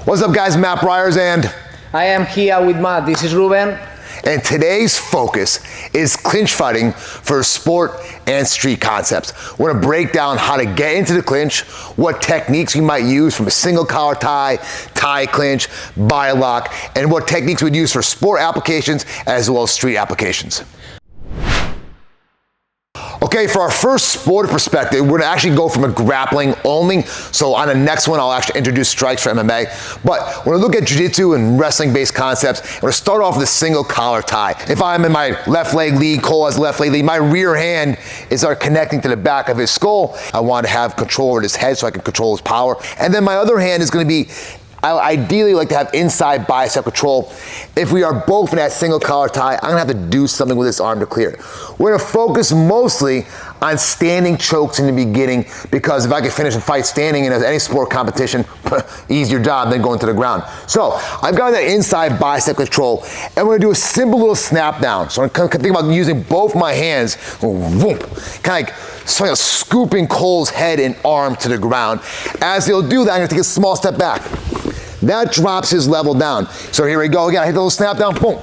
What's up guys, Matt Briers and I am here with Matt. This is Ruben. And today's focus is clinch fighting for sport and street concepts. We're gonna break down how to get into the clinch, what techniques we might use from a single collar tie, tie clinch, body lock, and what techniques we'd use for sport applications as well as street applications. Okay, for our first sport perspective, we're gonna actually go from a grappling only. So on the next one, I'll actually introduce strikes for MMA. But we're gonna look at jiu-jitsu and wrestling-based concepts. We're gonna start off with a single collar tie. If I'm in my left leg lead, Cole has left leg lead, my rear hand is connecting to the back of his skull. I want to have control over his head so I can control his power. And then my other hand is gonna be, I ideally like to have inside bicep control. If we are both in that single collar tie, I'm gonna have to do something with this arm to clear it. We're gonna focus mostly on standing chokes in the beginning, because if I can finish a fight standing in any sport competition, easier job than going to the ground. So I've got that inside bicep control, and we're gonna do a simple little snap down. So I'm gonna think about using both my hands, kind of like scooping Cole's head and arm to the ground. As he'll do that, I'm gonna take a small step back. That drops his level down. So here we go again, I hit the little snap down, boom.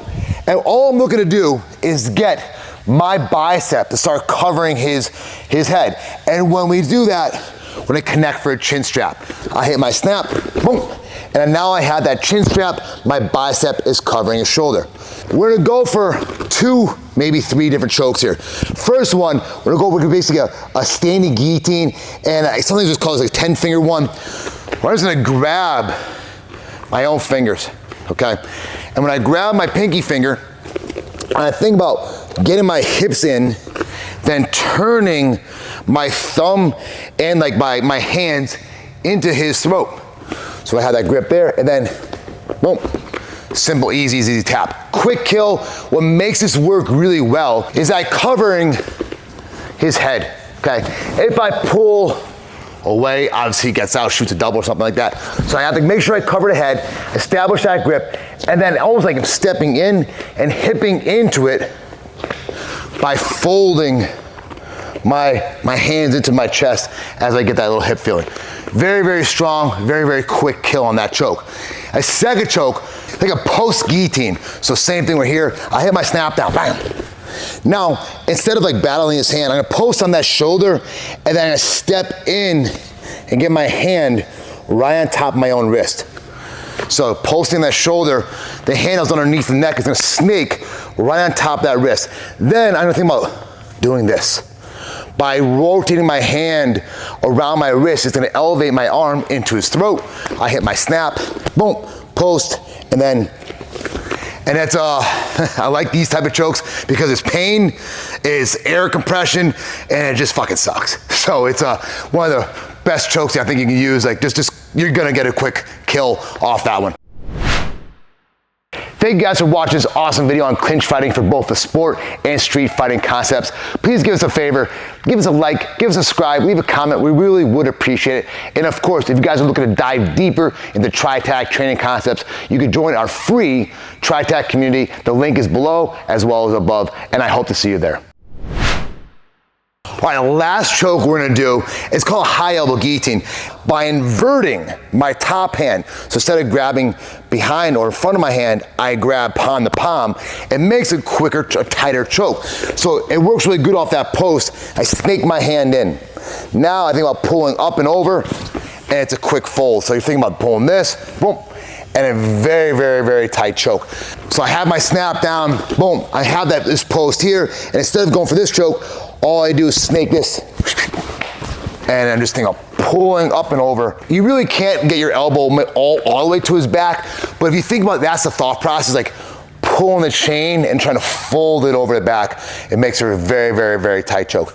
And all I'm looking to do is get my bicep to start covering his head. And when we do that, we're gonna connect for a chin strap. I hit my snap, boom. And now I have that chin strap, my bicep is covering his shoulder. We're gonna go for 2, maybe 3 different chokes here. First one, we're gonna go with basically a standing guillotine, and I sometimes just call it like a 10-finger one. We're just gonna grab my own fingers, okay? And when I grab my pinky finger, and I think about getting my hips in, then turning my thumb and like my hands into his throat. So I have that grip there, and then boom. Simple, easy tap. Quick kill. What makes this work really well is I covering his head, okay? If I pull away, obviously he gets out, shoots a double or something like that. So I have to make sure I cover the head, establish that grip, and then almost like I'm stepping in and hipping into it by folding my hands into my chest as I get that little hip feeling. Very strong, very quick kill on that choke. A second choke, like a post guillotine. So same thing, we're here, I hit my snap down, bam. Now, instead of like battling his hand, I'm gonna post on that shoulder, and then I'm gonna step in and get my hand right on top of my own wrist. So posting that shoulder, the handle's underneath the neck, is gonna snake right on top of that wrist. Then I'm gonna think about doing this. By rotating my hand around my wrist, it's gonna elevate my arm into his throat. I hit my snap, boom, post, and that's, I like these type of chokes because it's pain, it's air compression, and it just fucking sucks. So it's one of the best chokes I think you can use. Like just you're gonna get a quick kill off that one. Thank you guys for watching this awesome video on clinch fighting for both the sport and street fighting concepts. Please give us a favor, give us a like, give us a subscribe, leave a comment. We really would appreciate it. And of course, if you guys are looking to dive deeper into tri-tac training concepts, you can join our free tri-tac community. The link is below as well as above, and I hope to see you there. All right, the last choke we're gonna do is called high elbow guillotine. By inverting my top hand, so instead of grabbing behind or in front of my hand, I grab palm to palm. It makes a quicker, a tighter choke. So it works really good off that post. I snake my hand in. Now I think about pulling up and over, and it's a quick fold. So you're thinking about pulling this, boom, and a very tight choke. So I have my snap down, boom, I have this post here, and instead of going for this choke, all I do is snake this, and I'm just thinking of pulling up and over. You really can't get your elbow all the way to his back, but if you think about it, that's the thought process, like pulling the chain and trying to fold it over the back, it makes it a very tight choke.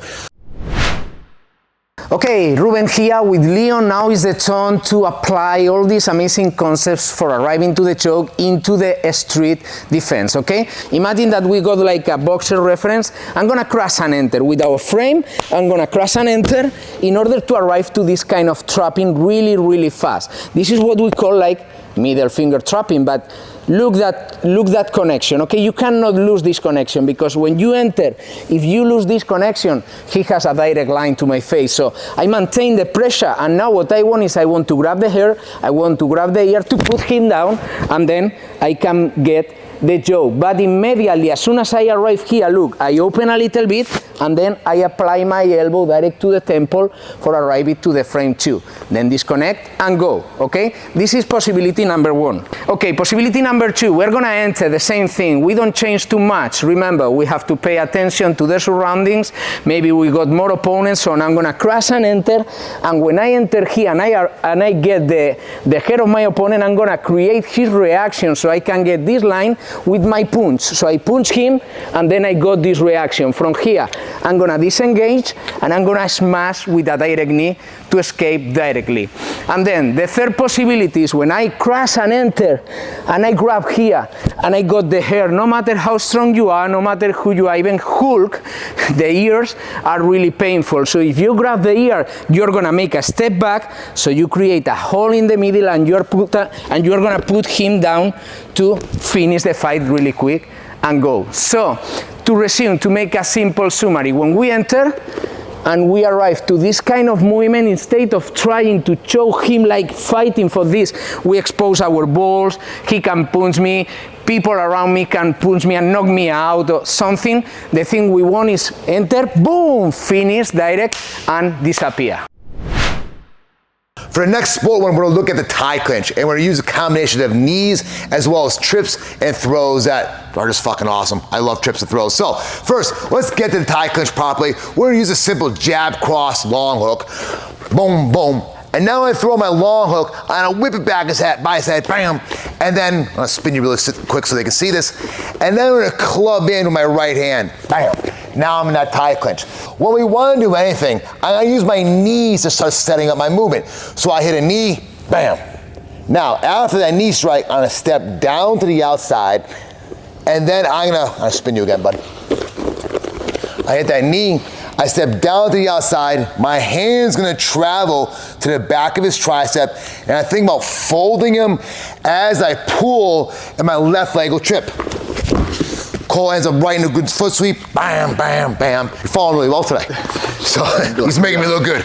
Okay, Ruben here with Leon. Now is the turn to apply all these amazing concepts for arriving to the choke into the street defense, okay? Imagine that we got like a boxer reference. I'm gonna cross and enter with our frame. I'm gonna cross and enter in order to arrive to this kind of trapping really fast. This is what we call like middle finger trapping, but look that connection, okay? You cannot lose this connection, because when you enter, if you lose this connection, he has a direct line to my face. So I maintain the pressure, and now what I want is I want to grab the hair, I want to grab the ear to put him down, and then I can get the joke. But immediately, as soon as I arrive here, look, I open a little bit, and then I apply my elbow direct to the temple for arriving to the frame 2. Then disconnect and go, okay? This is possibility number 1. Okay, possibility number 2, we're gonna enter the same thing. We don't change too much. Remember, we have to pay attention to the surroundings. Maybe we got more opponents, so I'm gonna crash and enter, and when I enter here and I get the head of my opponent, I'm gonna create his reaction so I can get this line with my punch. So I punch him, and then I got this reaction. From here, I'm gonna disengage, and I'm gonna smash with a direct knee to escape directly. And then the third possibility is when I crash and enter, and I grab here, and I got the hair. No matter how strong you are, no matter who you are, even Hulk, the ears are really painful. So if you grab the ear, you're gonna make a step back, so you create a hole in the middle, and you're gonna put him down to finish the fight really quick and go. So to resume, to make a simple summary, when we enter and we arrive to this kind of movement, instead of trying to choke him like fighting for this, we expose our balls, he can punch me, people around me can punch me and knock me out or something. The thing we want is enter, boom, finish, direct, and disappear. For the next sport one, we're going to look at the Thai clinch, and we're going to use a combination of knees as well as trips and throws that are just fucking awesome. I love trips and throws. So first, let's get to the Thai clinch properly. We're going to use a simple jab, cross, long hook, boom, boom. And now I throw my long hook, and I whip it back by his head, bam. And then, I'm gonna spin you really quick so they can see this. And then I'm gonna club in with my right hand, bam. Now I'm in that Thai clinch. When we wanna do anything, I'm gonna use my knees to start setting up my movement. So I hit a knee, bam. Now, after that knee strike, I'm gonna step down to the outside, and then I'm gonna spin you again, buddy. I hit that knee, I step down to the outside, my hand's gonna travel to the back of his tricep, and I think about folding him as I pull, and my left leg will trip. Cole ends up right in a good foot sweep, bam, bam, bam. You're falling really well today. So he's making me look good.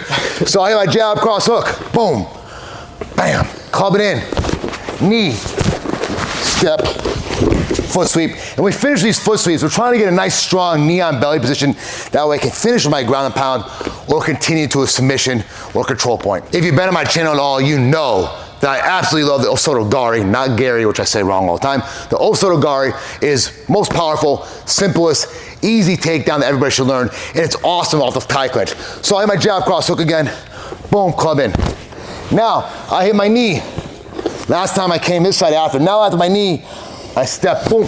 So I hit my jab, cross hook, boom, bam, club it in, knee, step, foot sweep. And we finish these foot sweeps, we're trying to get a nice strong knee on belly position. That way I can finish with my ground and pound or continue to a submission or control point. If you've been on my channel at all, you know that I absolutely love the Osoto Gari, not Gary, which I say wrong all the time. The Osoto Gari is most powerful, simplest, easy takedown that everybody should learn, and it's awesome off the Thai clinch. So I hit my jab, cross hook again, boom, club in. Now, I hit my knee. Last time I came this side after. Now after my knee, I step, boom,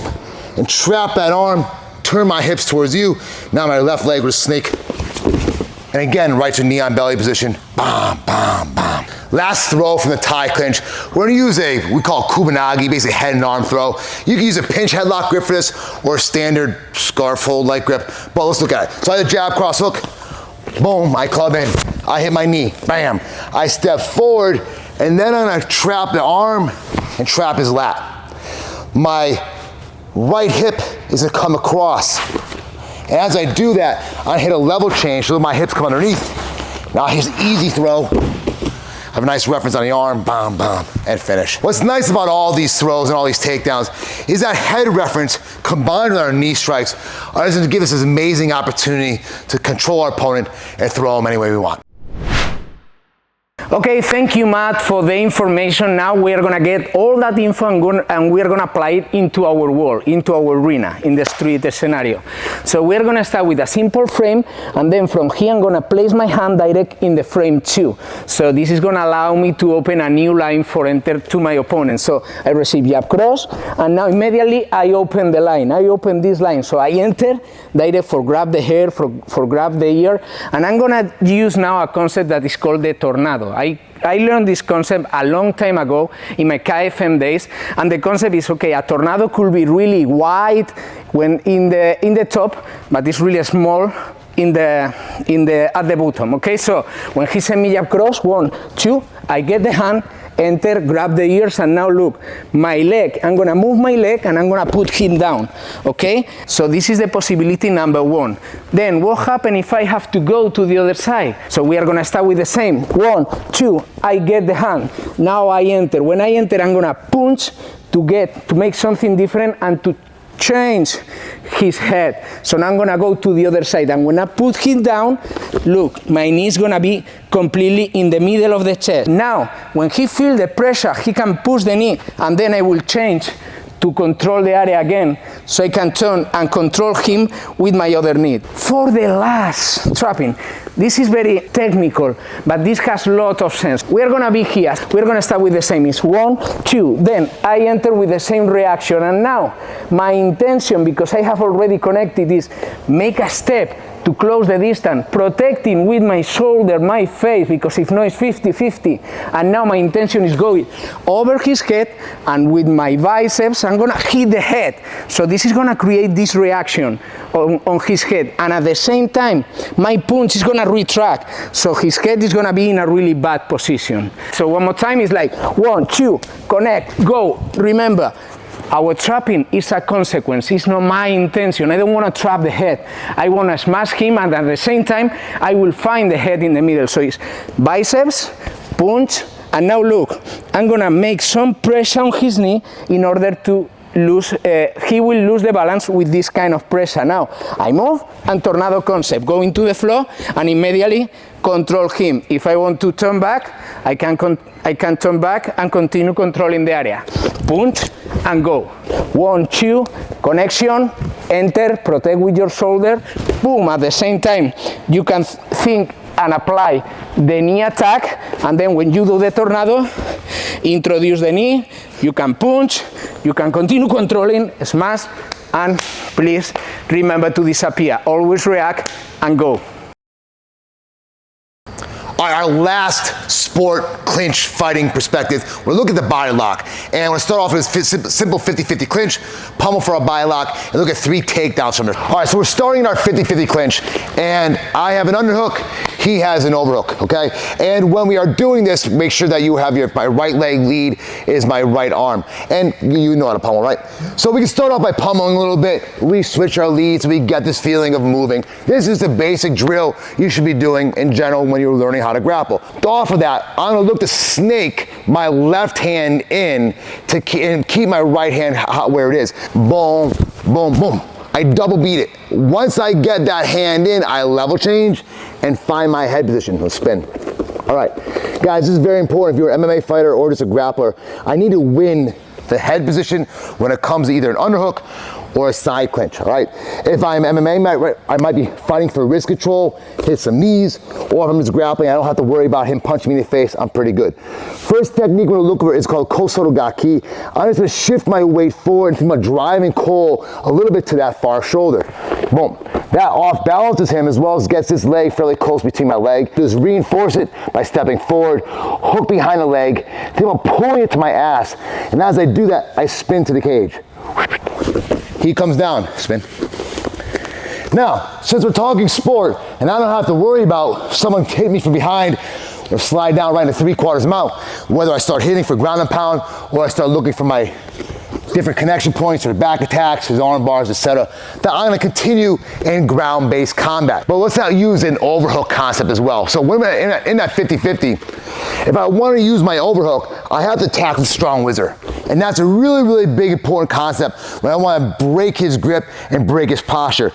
and trap that arm, turn my hips towards you. Now my left leg will snake. And again, right to knee on belly position, bam, bam, bam. Last throw from the Thai clinch. We're gonna use we call Kubanagi, basically head and arm throw. You can use a pinch headlock grip for this, or a standard scarf hold like grip, but let's look at it. So I have a jab, cross hook, boom, I club in. I hit my knee, bam. I step forward, and then I'm gonna trap the arm and trap his lat. My right hip is gonna come across. And as I do that, I hit a level change so my hips come underneath. Now here's an easy throw. Have a nice reference on the arm, bam, bam, and finish. What's nice about all these throws and all these takedowns is that head reference combined with our knee strikes are going to give us this amazing opportunity to control our opponent and throw them any way we want. Okay, thank you, Matt, for the information. Now we are going to get all that info and we are going to apply it into our world, into our arena, in the street scenario. So we are going to start with a simple frame, and then from here I'm going to place my hand direct in the frame 2. So this is going to allow me to open a new line for enter to my opponent. So I receive jab cross, and now immediately I open the line. I open this line. So I enter direct for grab the hair, for grab the ear, and I'm going to use now a concept that is called the tornado. I learned this concept a long time ago in my KFM days, and the concept is, okay, a tornado could be really wide when in the top, but it's really small at the bottom. Okay, so when he sent me jab cross, 1, 2, I get the hand enter, grab the ears, and now look, my leg, I'm gonna move my leg and I'm gonna put him down, okay? So this is the possibility number one. Then what happens if I have to go to the other side? So we are gonna start with the same. 1, 2, I get the hand. Now I enter. When I enter, I'm gonna punch to make something different and to change his head. So now I'm gonna go to the other side, and when I put him down, look, my knee is gonna be completely in the middle of the chest. Now, when he feels the pressure, he can push the knee, and then I will change to control the area again, so I can turn and control him with my other knee. For the last trapping, this is very technical, but this has a lot of sense. We're gonna be here. We're gonna start with the same. It's 1, 2. Then I enter with the same reaction. And now my intention, because I have already connected, is make a step to close the distance, protecting with my shoulder, my face, because if not, it's 50-50. And now my intention is going over his head, and with my biceps, I'm gonna hit the head. So this is gonna create this reaction on his head. And at the same time, my punch is gonna retract. So his head is gonna be in a really bad position. So one more time, it's like 1, 2, connect, go. Remember, our trapping is a consequence. It's not my intention. I don't want to trap the head. I want to smash him, and at the same time, I will find the head in the middle. So it's biceps, punch, and now look, I'm going to make some pressure on his knee in order to lose, he will lose the balance with this kind of pressure. Now, I move, and tornado concept, go into the floor, and immediately control him. If I want to turn back, I can turn back and continue controlling the area. Punch and go. 1, 2, connection, enter, protect with your shoulder, boom. At the same time, you can think and apply the knee attack, and then when you do the tornado, introduce the knee, you can punch, you can continue controlling, smash, and please remember to disappear. Always react and go. All right, our last sport clinch fighting perspective, we're looking at the body lock. And we're gonna start off with a simple 50-50 clinch, pummel for our body lock, and look at 3 takedowns from there. All right, so we're starting our 50-50 clinch, and I have an underhook, he has an overhook, okay? And when we are doing this, make sure that you have my right leg lead is my right arm. And you know how to pummel, right? So we can start off by pummeling a little bit, we switch our leads, so we get this feeling of moving. This is the basic drill you should be doing in general when you're learning how to grapple. Off of that, I'm gonna look to snake my left hand in to keep my right hand where it is. Boom, boom, boom. I double beat it. Once I get that hand in, I level change and find my head position. Let's spin. All right, guys, this is very important. If you're an MMA fighter or just a grappler, I need to win the head position when it comes to either an underhook or a side clinch, all right? If I'm MMA, I might be fighting for wrist control, hit some knees, or if I'm just grappling, I don't have to worry about him punching me in the face, I'm pretty good. First technique we're gonna look for is called Kosoto Gaki. I'm just gonna shift my weight forward and think about driving Cole a little bit to that far shoulder. Boom. That off balances him as well as gets his leg fairly close between my leg. Just reinforce it by stepping forward, hook behind the leg, think about pulling it to my ass, and as I do that, I spin to the cage. He comes down, spin. Now, since we're talking sport, and I don't have to worry about someone hitting me from behind or slide down right into 3/4 mount, whether I start hitting for ground and pound or I start looking for my different connection points or back attacks, his arm bars, etc., that I'm gonna continue in ground-based combat. But let's not use an overhook concept as well. So when in that 50-50, if I wanna use my overhook, I have to attack with strong whizzer. And that's a really, really big, important concept when I wanna break his grip and break his posture.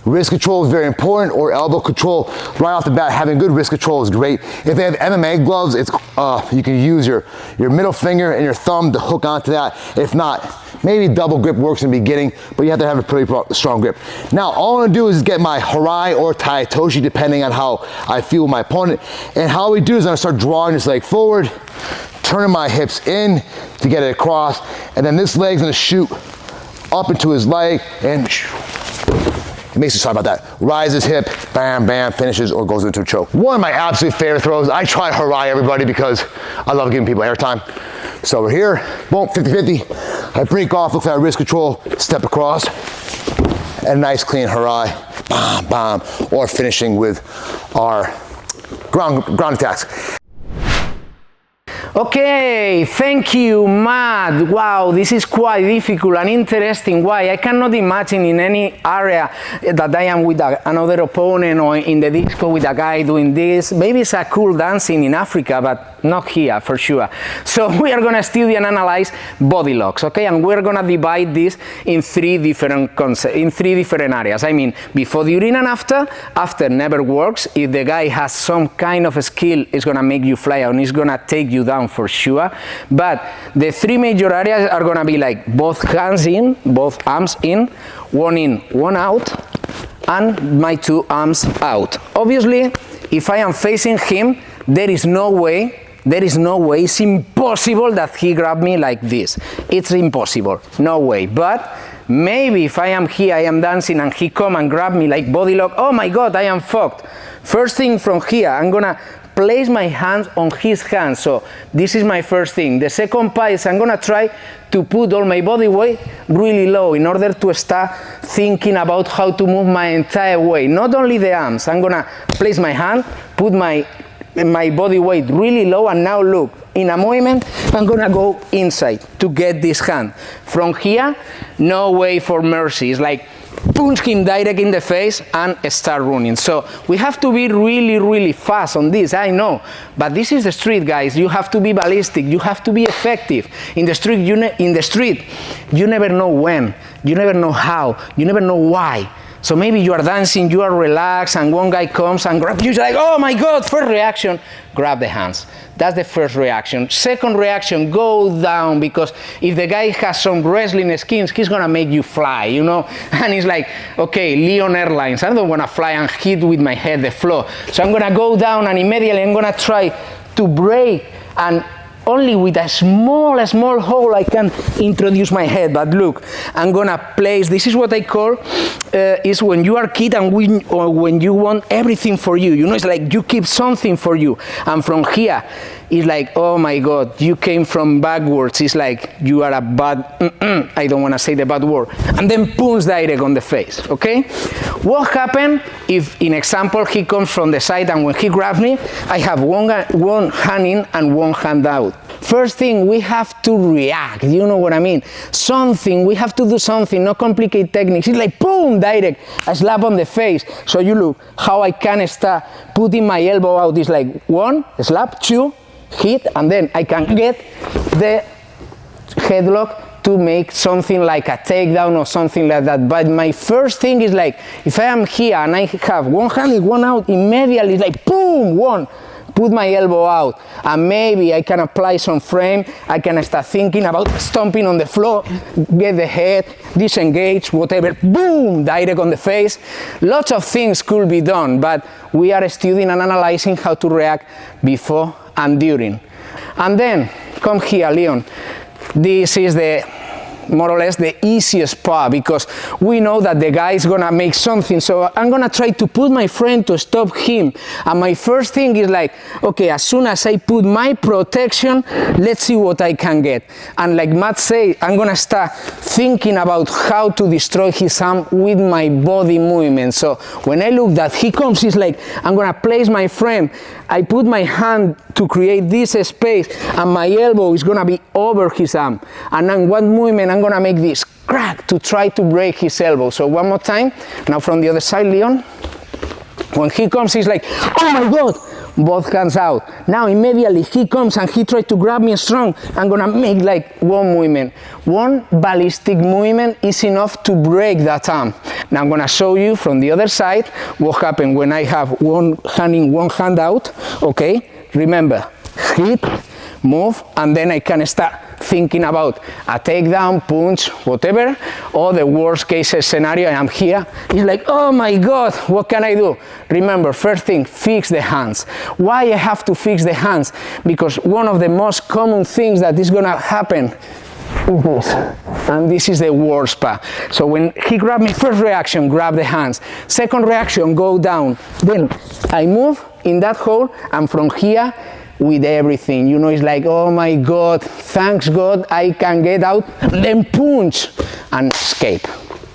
Wrist control is very important, or elbow control. Right off the bat, having good wrist control is great. If they have MMA gloves, you can use your middle finger and your thumb to hook onto that. If not, maybe double grip works in the beginning, but you have to have a pretty strong grip. Now, all I'm gonna do is get my harai or taitoshi, depending on how I feel my opponent. And how we do is I'm gonna start drawing this leg forward, turning my hips in to get it across, and then this leg's gonna shoot up into his leg, and it makes me sorry about that. Rises hip, bam, bam, finishes, or goes into a choke. One of my absolute favorite throws, I try harai everybody because I love giving people airtime. So we're here, boom, 50-50. I break off, look for that wrist control, step across, and a nice clean harai, bam, bam, or finishing with our ground attacks. Okay, thank you, Matt. Wow, this is quite difficult and interesting. Why? I cannot imagine in any area that I am with another opponent or in the disco with a guy doing this. Maybe it's a cool dancing in Africa, but not here for sure. So we are gonna study and analyze body locks, okay? And we're gonna divide this in three different areas. I mean, before, during, and after. After never works. If the guy has some kind of a skill, it's gonna make you fly out and it's gonna take you down for sure. But the three major areas are gonna be like both hands in, both arms in, one out, and my two arms out. Obviously, if I am facing him, there is no way, it's impossible that he grab me like this. It's impossible, no way. But maybe if I am here, I am dancing and he come and grab me like body lock, oh my God, I am fucked. First thing from here, I'm gonna place my hands on his hands. So this is my first thing. The second part is I'm gonna try to put all my body weight really low in order to start thinking about how to move my entire weight. Not only the arms, I'm gonna place my hand, put my body weight really low, and now look, in a moment, I'm gonna go inside to get this hand. From here, no way for mercy. It's like punch him direct in the face and start running. So we have to be really, really fast on this, I know. But this is the street, guys. You have to be ballistic. You have to be effective. In the street, you never know when. You never know how. You never know why. So maybe you are dancing, you are relaxed, and one guy comes and grabs you, you're like, oh my God, first reaction, grab the hands. That's the first reaction. Second reaction, go down, because if the guy has some wrestling skills, he's gonna make you fly, you know? And it's like, okay, Leon Airlines, I don't wanna fly and hit with my head the floor. So I'm gonna go down and immediately I'm gonna try to break, and only with a small hole I can introduce my head. But look, I'm gonna place, this is what I call, is when you are a kid and when you want everything for you. You know, it's like you keep something for you. And from here, it's like, oh my God, you came from backwards. It's like you are a bad, I don't wanna say the bad word. And then punch direct on the face, okay? What happened if, in example, he comes from the side and when he grabs me, I have one hand in and one hand out. First thing, we have to react, you know what I mean? We have to do something, not complicate techniques. It's like, boom, direct, a slap on the face. So you look how I can start putting my elbow out. It's like one, slap, two, hit, and then I can get the headlock to make something like a takedown or something like that. But my first thing is like, if I am here and I have one hand in, one out, immediately it's like, boom, one. Put my elbow out, and maybe I can apply some frame. I can start thinking about stomping on the floor, get the head, disengage, whatever, boom, direct on the face. Lots of things could be done, but we are studying and analyzing how to react before and during. And then, come here, Leon. This is more or less the easiest part, because we know that the guy is gonna make something. So I'm gonna try to put my friend to stop him. And my first thing is like, okay, as soon as I put my protection, let's see what I can get. And like Matt said, I'm gonna start thinking about how to destroy his arm with my body movement. So when I look that he comes, it's like, I'm gonna place my friend. I put my hand to create this space, and my elbow is gonna be over his arm. And then one movement, I'm gonna make this crack to try to break his elbow. So one more time. Now from the other side, Leon. When he comes, he's like, oh my God, both hands out. Now immediately he comes and he tries to grab me strong. I'm gonna make like one movement. One ballistic movement is enough to break that arm. Now I'm gonna show you from the other side what happens when I have one hand in, one hand out, okay? Remember, hit, move, and then I can start thinking about a takedown, punch, whatever, or the worst case scenario, I am here, it's like, oh my God, what can I do? Remember, first thing, fix the hands. Why I have to fix the hands? Because one of the most common things that is gonna happen is this, and this is the worst part. So when he grabbed me, first reaction, grab the hands. Second reaction, go down. Then I move in that hole, and from here, with everything, you know, it's like, oh my God, thanks God, I can get out, and then punch and escape.